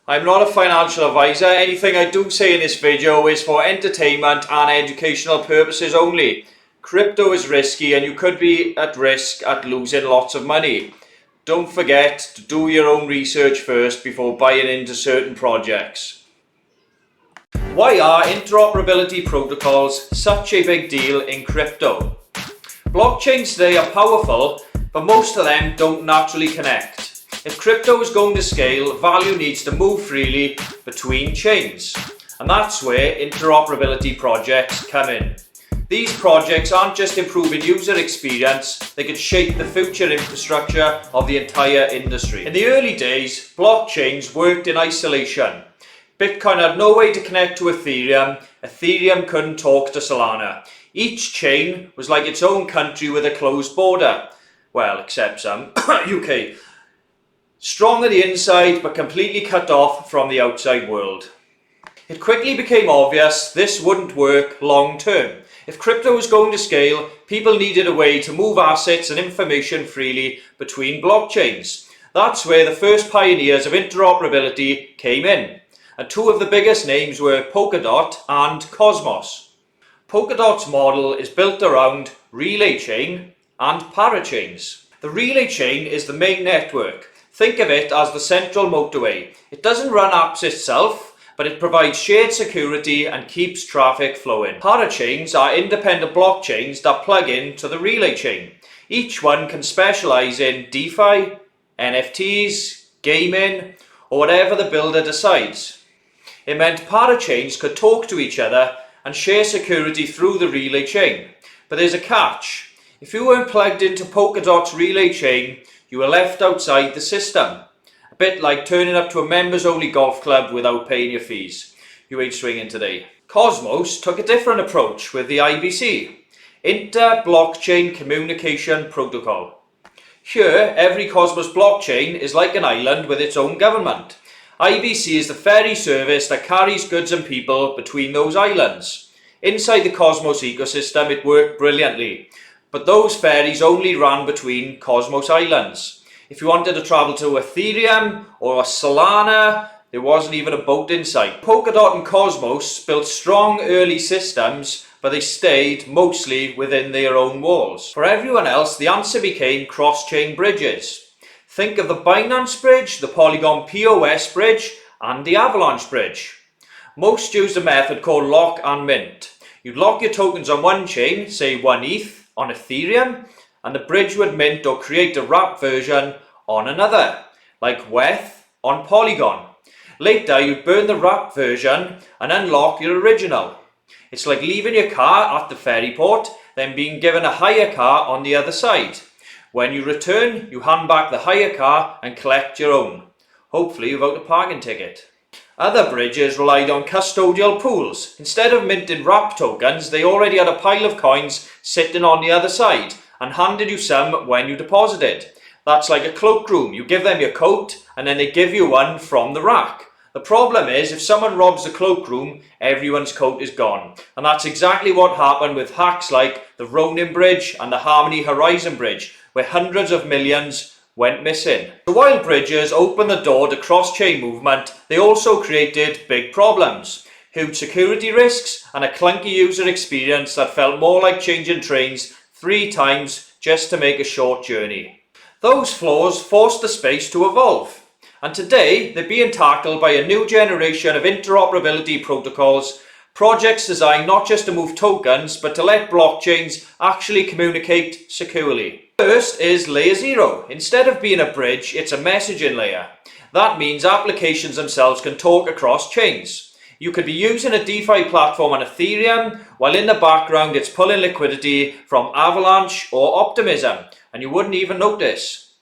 I'm not a financial advisor. Anything I do say in this video is for entertainment and educational purposes only. Crypto is risky and you could be at risk at losing lots of money. Don't forget to do your own research first before buying into certain projects. Why are interoperability protocols such a big deal in crypto? Blockchains today are powerful, but most of them don't naturally connect. If crypto is going to scale, value needs to move freely between chains. And that's where interoperability projects come in. These projects aren't just improving user experience, they could shape the future infrastructure of the entire industry. In the early days, blockchains worked in isolation. Bitcoin had no way to connect to Ethereum, Ethereum couldn't talk to Solana. Each chain was like its own country with a closed border. Well, except some, UK. Strong on the inside but completely cut off from the outside world. It quickly became obvious this wouldn't work long term. If crypto was going to scale, people needed a way to move assets and information freely between blockchains. That's where the first pioneers of interoperability came in. And two of the biggest names were Polkadot and Cosmos. Polkadot's model is built around relay chain and parachains. The relay chain is the main network. Think of it as the central motorway. It doesn't run apps itself, but it provides shared security and keeps traffic flowing. Parachains are independent blockchains that plug into the relay chain. Each one can specialize in DeFi, NFTs, gaming, or whatever the builder decides. It meant parachains could talk to each other and share security through the relay chain. But there's a catch. If you weren't plugged into Polkadot's relay chain, you were left outside the system. A bit like turning up to a members-only golf club without paying your fees. You ain't swinging today. Cosmos took a different approach with the IBC, Inter-Blockchain Communication Protocol. Here, every Cosmos blockchain is like an island with its own government. IBC is the ferry service that carries goods and people between those islands. Inside the Cosmos ecosystem, it worked brilliantly. But those ferries only ran between Cosmos islands. If you wanted to travel to Ethereum or Solana, there wasn't even a boat in sight. Polkadot and Cosmos built strong early systems, but they stayed mostly within their own walls. For everyone else, the answer became cross-chain bridges. Think of the Binance bridge, the Polygon POS bridge, and the Avalanche bridge. Most used a method called lock and mint. You'd lock your tokens on one chain, say 1 ETH, on Ethereum, and the bridge would mint or create a wrapped version on another, like WETH on Polygon. Later, you'd burn the wrapped version and unlock your original. It's like leaving your car at the ferry port, then being given a hire car on the other side. When you return, you hand back the hire car and collect your own, hopefully without a parking ticket. Other bridges relied on custodial pools. Instead of minting wrapped tokens, they already had a pile of coins sitting on the other side and handed you some when you deposited. That's like a cloakroom. You give them your coat and then they give you one from the rack. The problem is, if someone robs the cloakroom, everyone's coat is gone. And that's exactly what happened with hacks like the Ronin Bridge and the Harmony Horizon Bridge, where hundreds of millions went missing. So while bridges opened the door to cross-chain movement, they also created big problems. Huge security risks and a clunky user experience that felt more like changing trains 3 times just to make a short journey. Those flaws forced the space to evolve. And today, they're being tackled by a new generation of interoperability protocols, projects designed not just to move tokens, but to let blockchains actually communicate securely. First is LayerZero. Instead of being a bridge, it's a messaging layer. That means applications themselves can talk across chains. You could be using a DeFi platform on Ethereum, while in the background it's pulling liquidity from Avalanche or Optimism, and you wouldn't even notice.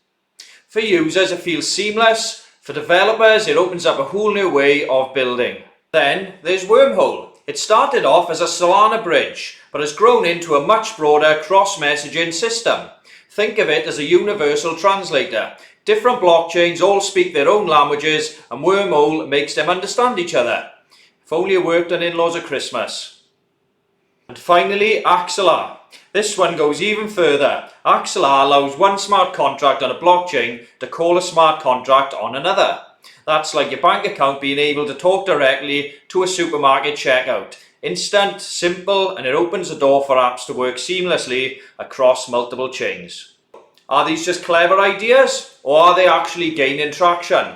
For users, it feels seamless. For developers, it opens up a whole new way of building. Then there's Wormhole. It started off as a Solana bridge, but has grown into a much broader cross-messaging system. Think of it as a universal translator. Different blockchains all speak their own languages and Wormhole makes them understand each other. If only it worked on in-laws at Christmas. And finally, Axelar. This one goes even further. Axelar allows one smart contract on a blockchain to call a smart contract on another. That's like your bank account being able to talk directly to a supermarket checkout. Instant, simple, and it opens the door for apps to work seamlessly across multiple chains. Are these just clever ideas, or are they actually gaining traction?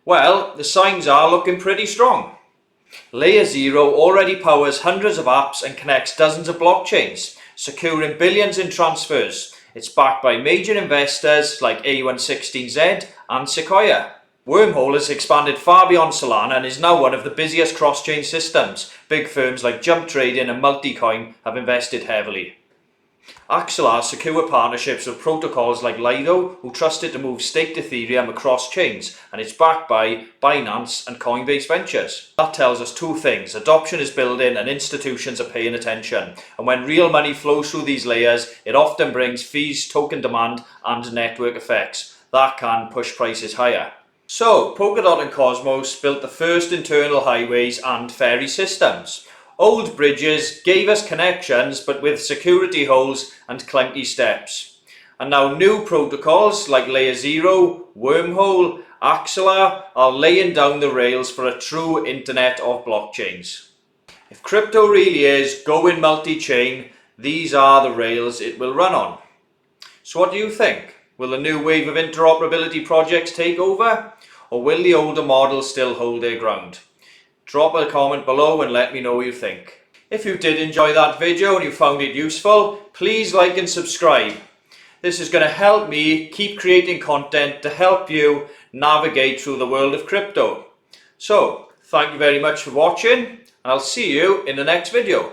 Well, the signs are looking pretty strong. LayerZero already powers hundreds of apps and connects dozens of blockchains, securing billions in transfers. It's backed by major investors like A116Z and Sequoia. Wormhole has expanded far beyond Solana and is now one of the busiest cross-chain systems. Big firms like Jump Trading and Multicoin have invested heavily. Axelar has secure partnerships with protocols like Lido, who trust it to move staked Ethereum across chains, and it's backed by Binance and Coinbase Ventures. That tells us two things: adoption is building and institutions are paying attention. And when real money flows through these layers, it often brings fees, token demand, and network effects. That can push prices higher. So, Polkadot and Cosmos built the first internal highways and ferry systems. Old bridges gave us connections, but with security holes and clunky steps. And now new protocols like LayerZero, Wormhole, Axelar are laying down the rails for a true internet of blockchains. If crypto really is going multi-chain, these are the rails it will run on. So what do you think? Will the new wave of interoperability projects take over? Or will the older models still hold their ground? Drop a comment below and let me know what you think. If you did enjoy that video and you found it useful, please like and subscribe. This is going to help me keep creating content to help you navigate through the world of crypto. So, thank you very much for watching, and I'll see you in the next video.